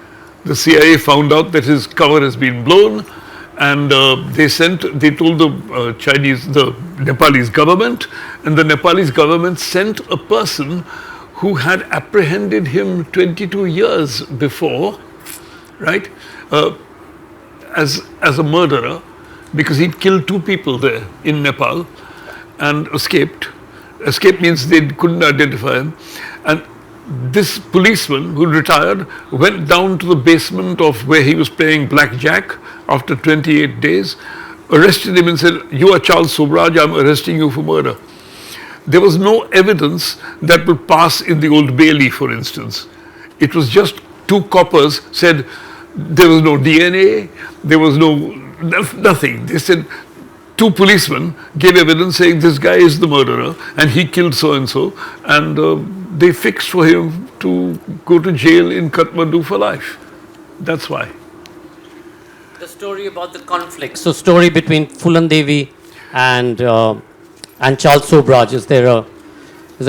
The CIA found out that his cover has been blown, and they told the Nepalese government, and the Nepalese government sent a person who had apprehended him 22 years before, right? As a murderer, because he'd killed 2 people there in Nepal and escaped. Escape means they couldn't identify him. And this policeman who retired went down to the basement of where he was playing blackjack after 28 days, arrested him and said, "You are Charles Sobhraj, I'm arresting you for murder." There was no evidence that would pass in the Old Bailey, for instance. It was just 2 coppers said there was no DNA, there was nothing. They said 2 policemen gave evidence saying this guy is the murderer and he killed so-and-so, and they fixed for him to go to jail in Kathmandu for life. That's why. The story about the conflict. So, story between Phulan Devi and Charles Sobhraj. Is there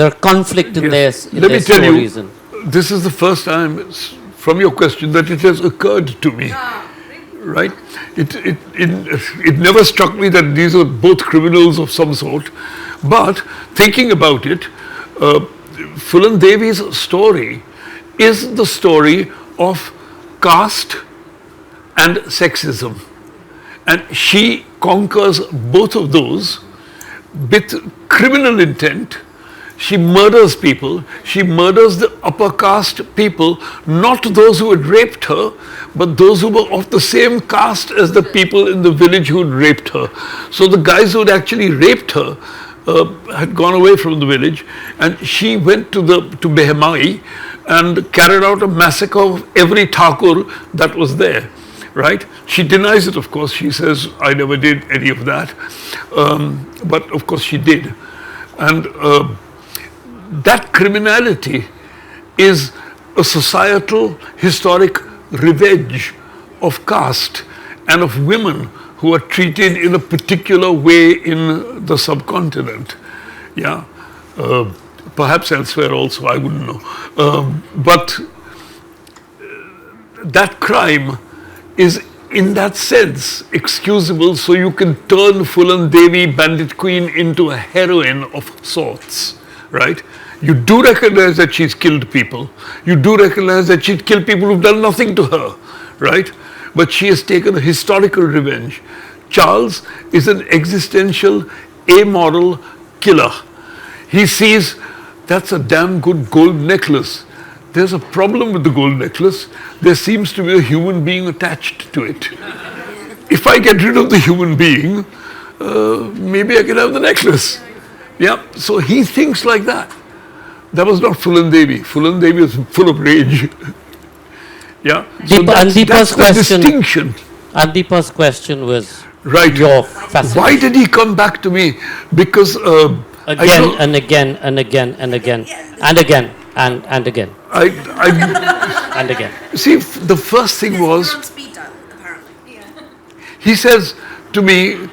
a conflict in Yes. their Let me tell stories? you, this is the first time from your question that it has occurred to me. Right? It never struck me that these are both criminals of some sort. But thinking about it, Phulan Devi's story is the story of caste and sexism. And she conquers both of those with criminal intent. She murders people. She murders the upper caste people, not those who had raped her, but those who were of the same caste as the people in the village who had raped her. So the guys who had actually raped her had gone away from the village, and she went to Behemai and carried out a massacre of every Thakur that was there. Right? She denies it, of course. She says, "I never did any of that." But of course she did. And that criminality is a societal, historic revenge of caste and of women who are treated in a particular way in the subcontinent. Yeah, perhaps elsewhere also, I wouldn't know. But that crime is in that sense excusable, so you can turn Phulan Devi, Bandit Queen, into a heroine of sorts, right? You do recognize that she's killed people. You do recognize that she'd killed people who've done nothing to her, right? But she has taken a historical revenge. Charles is an existential, amoral killer. He sees, that's a damn good gold necklace. There's a problem with the gold necklace. There seems to be a human being attached to it. If I get rid of the human being, maybe I can have the necklace. Yeah, so he thinks like that. That was not Phulan Devi. Phulan Devi was full of rage. Yeah, so that's the distinction. Andipa's question was Right. your fascination. Why did he come back to me? Because Again and again and again and again and again and again and again. see, the first thing was, he says to me,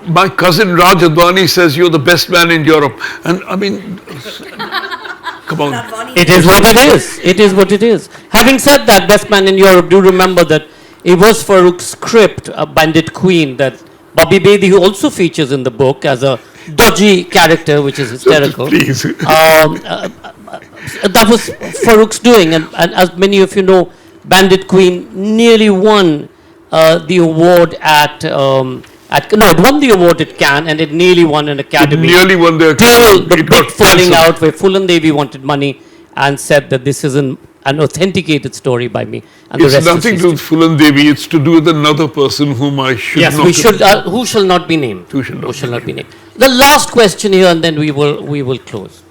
my cousin Raj Advani says you're the best man in Europe. And I mean, come on. It is what it is. It is what it is. Having said that, best man in Europe, do remember that it was Farrukh's script, a Bandit Queen, that Bobby Bedi, who also features in the book as a dodgy character, which is hysterical. Please. That was Farrukh's doing, and as many of you know, Bandit Queen nearly won the award at it won the award at Cannes, and it nearly won an Academy. It nearly won the Till the It big got falling cancelled. out where Phulan Devi wanted money and said that this is an authenticated story by me, and It's the rest nothing is to do history. with Phulan Devi, it's to do with another person whom I should Yes, not. we should. Who shall not be named? Who shall not be named? The last question here, and then we will close.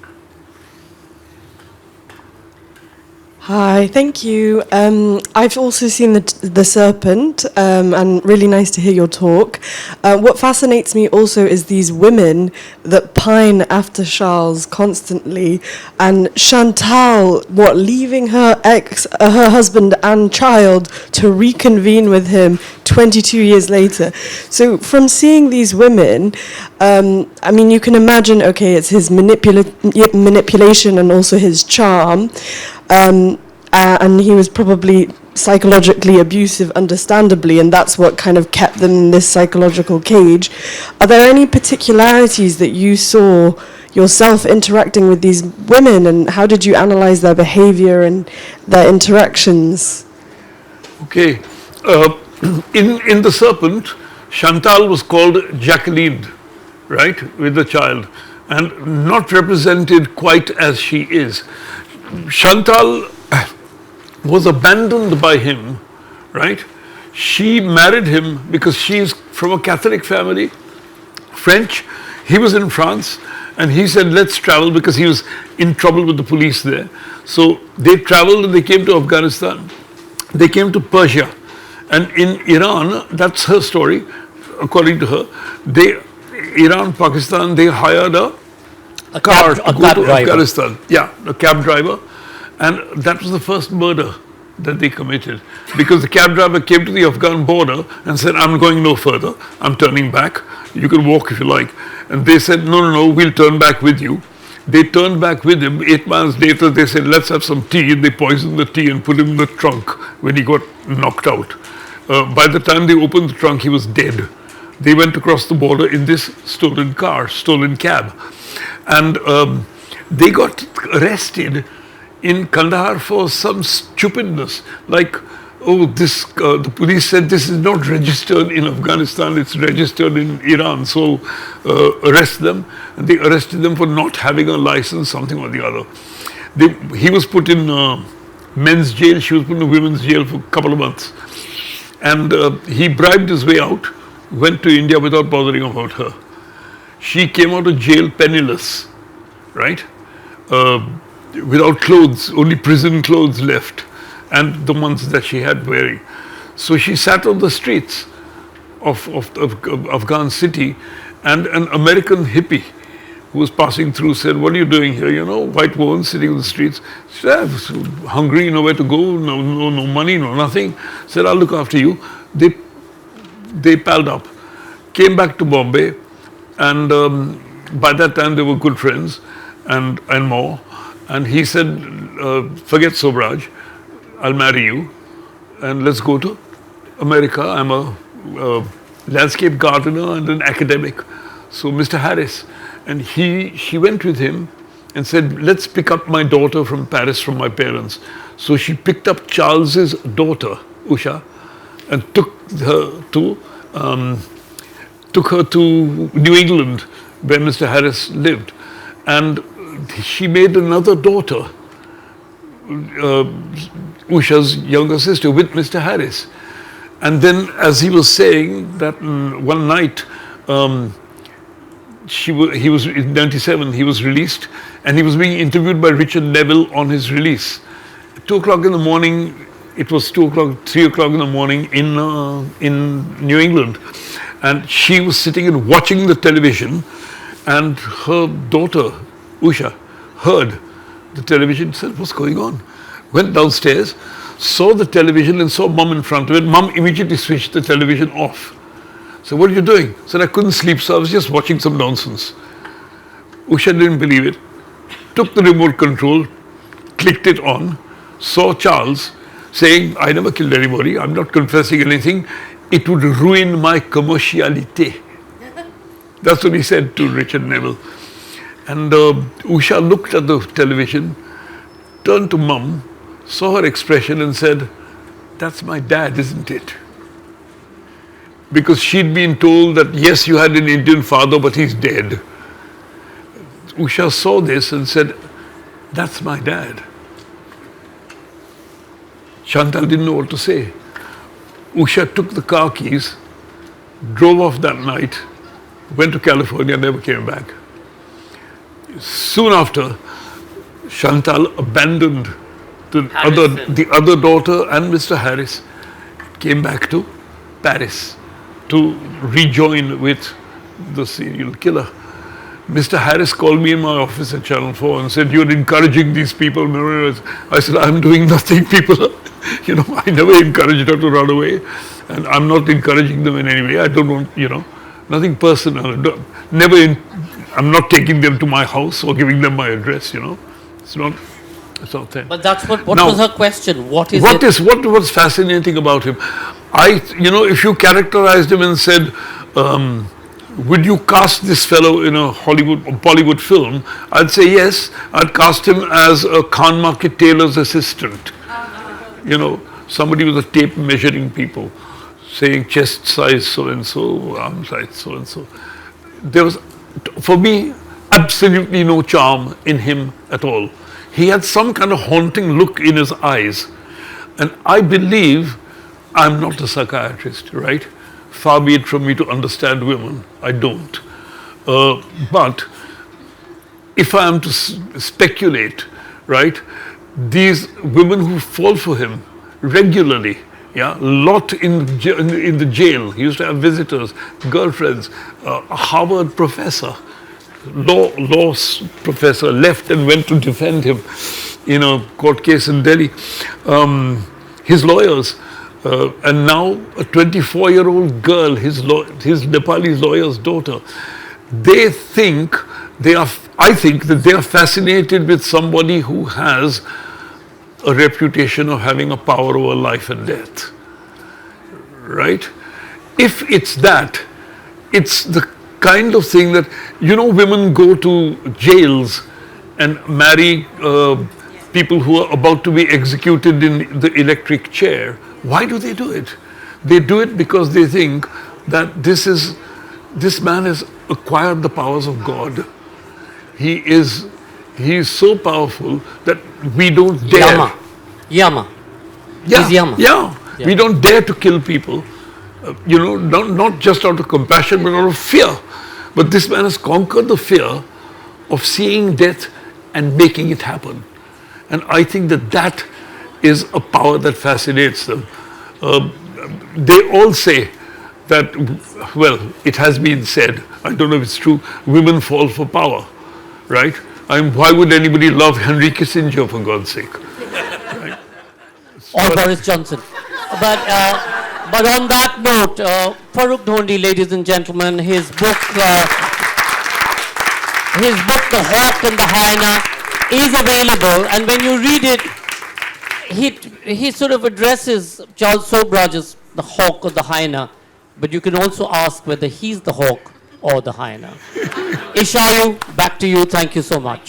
Hi, thank you. I've also seen the Serpent, and really nice to hear your talk. What fascinates me also is these women that pine after Charles constantly, and Chantal, leaving her her husband and child to reconvene with him 22 years later. So from seeing these women, I mean, you can imagine, okay, it's his manipulation and also his charm. And he was probably psychologically abusive, understandably, and that's what kind of kept them in this psychological cage. Are there any particularities that you saw yourself interacting with these women, and how did you analyze their behavior and their interactions? Okay. Uh, in the Serpent, Chantal was called Jacqueline, right, with the child, and not represented quite as she is. Chantal was abandoned by him, right? She married him because she's from a Catholic family, French. He was in France, and he said, let's travel, because he was in trouble with the police there. So they traveled and they came to Afghanistan. They came to Persia. And in Iran, that's her story, according to her, Iran, Pakistan, they hired a car to go to Afghanistan. Yeah, a cab driver. And that was the first murder that they committed, because the cab driver came to the Afghan border and said, I'm going no further, I'm turning back, you can walk if you like. And they said, no, we'll turn back with you. They turned back with him. 8 months later, they said, let's have some tea, and they poisoned the tea and put him in the trunk when he got knocked out. By the time they opened the trunk, he was dead. They went across the border in this stolen cab. And they got arrested in Kandahar for some stupidness, like, the police said this is not registered in Afghanistan, it's registered in Iran, so arrest them. And they arrested them for not having a license, something or the other. He was put in men's jail, she was put in women's jail for a couple of months. And he bribed his way out, went to India without bothering about her. She came out of jail penniless, right? Without clothes, only prison clothes left, and the ones that she had wearing. So she sat on the streets of Afghan city, and an American hippie who was passing through said, what are you doing here? You know, white woman sitting on the streets. She said, I was hungry, nowhere to go, no money, no nothing. Said, I'll look after you. They palled up, came back to Bombay, and by that time they were good friends and more. And he said, forget Sobhraj, I'll marry you, and let's go to America. I'm a landscape gardener and an academic. So Mr. Harris, and she went with him and said, let's pick up my daughter from Paris from my parents. So she picked up Charles's daughter, Usha, and took her to New England, where Mr. Harris lived. And she made another daughter, Usha's younger sister, with Mr. Harris. And then, as he was saying, that one night, he was in 97, he was released, and he was being interviewed by Richard Neville on his release. 2 o'clock in the morning, it was 3 o'clock in the morning in New England. And she was sitting and watching the television, and her daughter, Usha, heard the television, said, what's going on? Went downstairs, saw the television and saw Mum in front of it. Mum immediately switched the television off. So, what are you doing? Said, I couldn't sleep, so I was just watching some nonsense. Usha didn't believe it, took the remote control, clicked it on, saw Charles saying, I never killed anybody, I'm not confessing anything, it would ruin my commerciality. That's what he said to Richard Neville. And Usha looked at the television, turned to Mum, saw her expression and said, that's my dad, isn't it? Because she'd been told that, yes, you had an Indian father, but he's dead. Usha saw this and said, that's my dad. Chantal didn't know what to say. Usha took the car keys, drove off that night, went to California, never came back. Soon after, Chantal abandoned the other daughter and Mr. Harris, came back to Paris to rejoin with the serial killer. Mr. Harris called me in my office at Channel 4 and said, you're encouraging these people. I said, I'm doing nothing, people. I never encouraged her to run away, and I'm not encouraging them in any way. I don't want, nothing personal. I'm not taking them to my house or giving them my address, It's not that. But that's what was her question? What was fascinating about him? If you characterized him and said, would you cast this fellow in a Bollywood film? I'd say yes. I'd cast him as a Khan Market tailor's assistant. somebody with a tape measuring people, saying chest size so and so, arm size so and so. There was, for me, absolutely no charm in him at all. He had some kind of haunting look in his eyes. And I believe, I'm not a psychiatrist, right? Far be it from me to understand women. I don't. But if I am to speculate, right, these women who fall for him regularly, yeah, a lot in the jail. He used to have visitors, girlfriends, a Harvard professor, law professor, left and went to defend him in a court case in Delhi. His lawyers, and now a 24-year-old girl, his Nepalese lawyer's daughter, they think I think that they are fascinated with somebody who has a reputation of having a power over life and death, right? If it's that, it's the kind of thing that, women go to jails and marry people who are about to be executed in the electric chair. Why do they do it? They do it because they think that this man has acquired the powers of God. He is so powerful that we don't dare. Yama. Yeah, He's Yama. yeah. We don't dare to kill people, not just out of compassion, but out of fear. But this man has conquered the fear of seeing death and making it happen. And I think that is a power that fascinates them. They all say that, well, it has been said, I don't know if it's true, women fall for power, right? Why would anybody love Henry Kissinger, for God's sake? Right? Or Boris Johnson. But on that note, Farrukh Dhondy, ladies and gentlemen, his book, The Hawk and the Hyena, is available. And when you read it, he sort of addresses Charles Sobhraj as the hawk or the hyena, but you can also ask whether he's the hawk or the hyena. Ishayu, back to you. Thank you so much.